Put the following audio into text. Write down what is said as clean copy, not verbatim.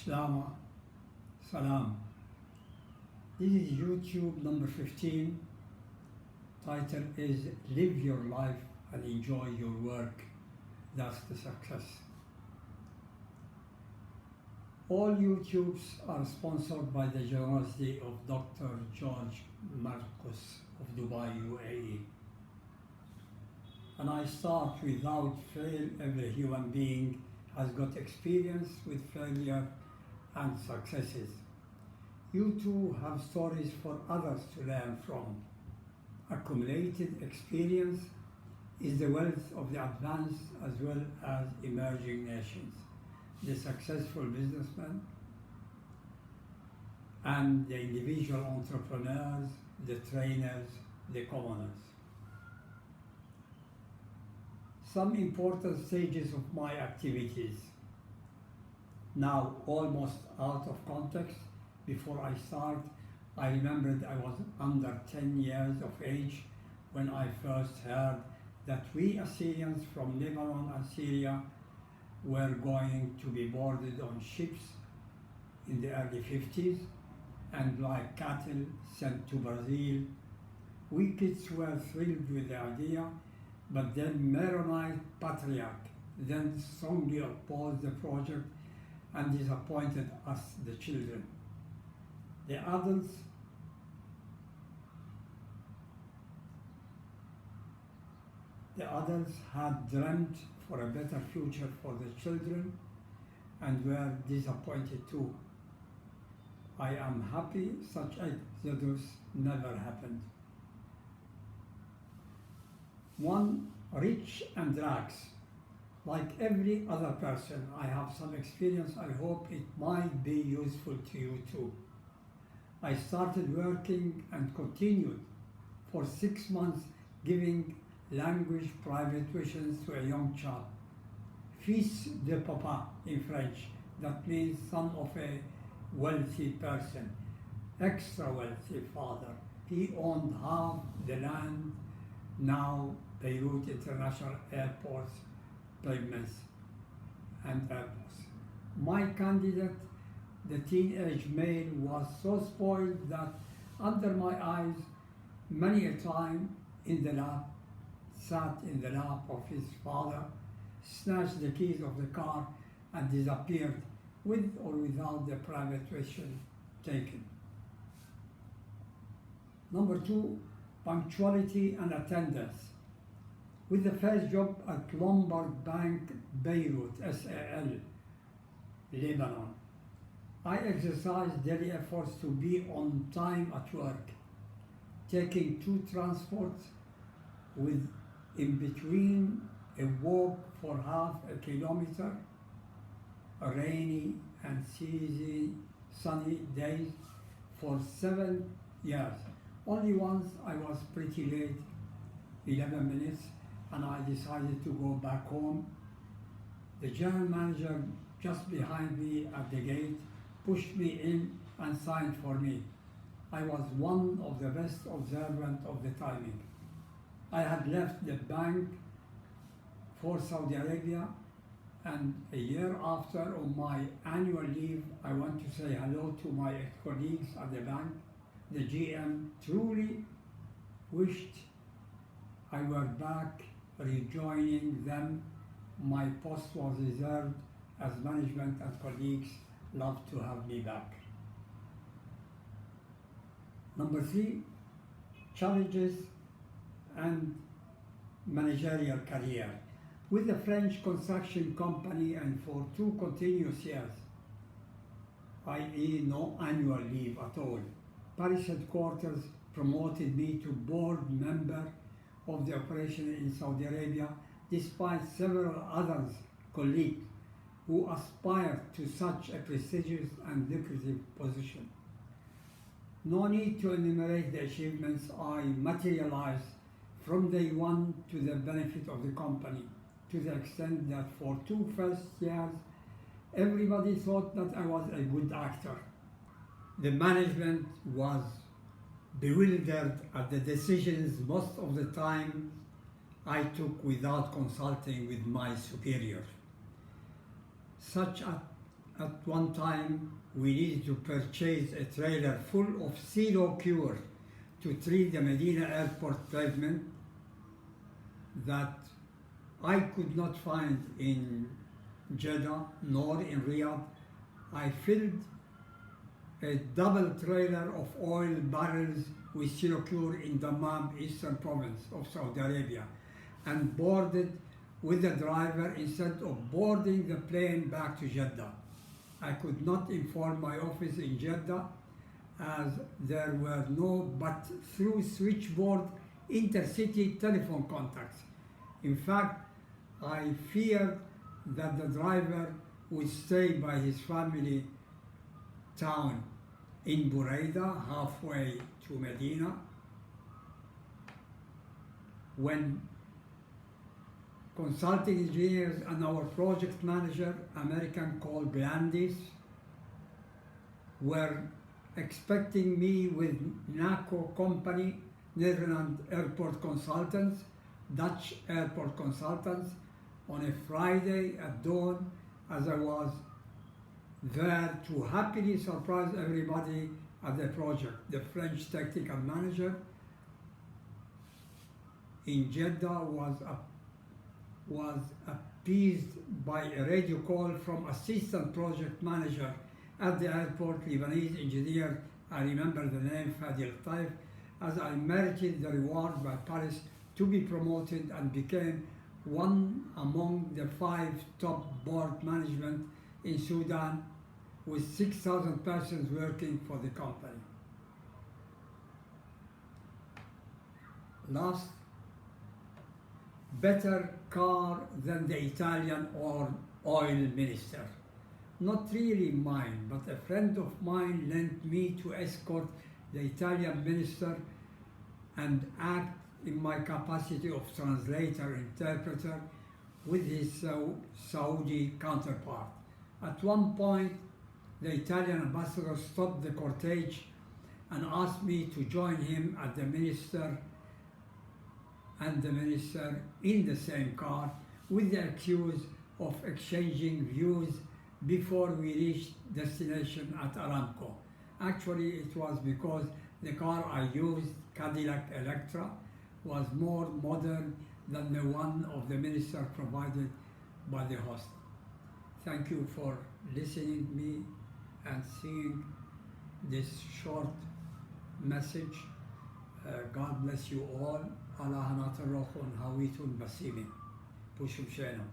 Shlama, Salam. This is YouTube number 15. Title is Live Your Life and Enjoy Your Work. That's the success. All YouTubes are sponsored by the generosity of Dr. George Marcus of Dubai, UAE. And I start without fail. Every human being has got experience with failure and successes. You too have stories for others to learn from. Accumulated experience is the wealth of the advanced as well as emerging nations, the successful businessmen and the individual entrepreneurs, the trainers, the commoners. Some important stages of my activities. Now almost out of context. Before I start, I remembered I was under 10 years of age when I first heard that we Assyrians from Lebanon and Syria were going to be boarded on ships in the early 50s and like cattle sent to Brazil. We kids were thrilled with the idea, but then Maronite Patriarch then strongly opposed the project and disappointed us, the children. The adults had dreamt for a better future for the children and were disappointed too. I am happy such exodus never happened. 1. Rich and rags. Like every other person, I have some experience. I hope it might be useful to you too. I started working and continued for 6 months giving language private tuitions to a young child. Fils de papa in French, that means son of a wealthy person, extra wealthy father. He owned half the land, now Beirut International Airport's pavements and airports. My candidate, the teenage male, was so spoiled that under my eyes many a time sat in the lap of his father, snatched the keys of the car and disappeared with or without the private tuition taken. Number 2, punctuality and attendance. With the first job at Lombard Bank, Beirut, SAL, Lebanon, I exercised daily efforts to be on time at work, taking 2 transports with in between a walk for half a kilometer, rainy and sunny days for 7 years. Only once I was pretty late, 11 minutes, and I decided to go back home. The general manager just behind me at the gate pushed me in and signed for me. I was one of the best observant of the timing. I had left the bank for Saudi Arabia, and a year after, on my annual leave, I went to say hello to my colleagues at the bank. The GM truly wished I were back, rejoining them. My post was reserved as management and colleagues loved to have me back. Number 3, challenges and managerial career. With the French construction company and for 2 continuous years, i.e. no annual leave at all, Paris headquarters promoted me to board member of the operation in Saudi Arabia, despite several other colleagues who aspired to such a prestigious and lucrative position. No need to enumerate the achievements I materialized from day one to the benefit of the company, to the extent that for 2 first years, everybody thought that I was a good actor. The management was bewildered at the decisions most of the time I took without consulting with my superior. Such At one time, we needed to purchase a trailer full of Silo Cure to treat the Medina airport pavement that I could not find in Jeddah nor in Riyadh. I filled a double trailer of oil barrels with Silo Cure in Dammam, eastern province of Saudi Arabia, and boarded with the driver instead of boarding the plane back to Jeddah. I could not inform my office in Jeddah as there were no but through switchboard intercity telephone contacts. In fact, I feared that the driver would stay by his family town in Buraida, halfway to Medina. When consulting engineers and our project manager, American called Blandis, were expecting me with NACO company, Netherlands Airport Consultants, Dutch Airport Consultants, on a Friday at dawn, as I was there to happily surprise everybody at the project. The French technical manager in Jeddah was appeased by a radio call from assistant project manager at the airport, Lebanese engineer, I remember the name, Fadil Taif, as I merited the reward by Paris to be promoted and became one among the 5 top board management in Sudan, with 6,000 persons working for the company. Last, better car than the Italian or oil minister. Not really mine, but a friend of mine lent me to escort the Italian minister and act in my capacity of translator, interpreter with his Saudi counterpart. At one point, the Italian ambassador stopped the cortege and asked me to join him at the minister and the minister in the same car, with the accuse of exchanging views before we reached destination at Aramco. Actually, it was because the car I used, Cadillac Electra, was more modern than the one of the minister provided by the host. Thank you for listening to me and seeing this short message. God bless you all. Allah hanatarrokhun hawitun basimin. Pushum shena.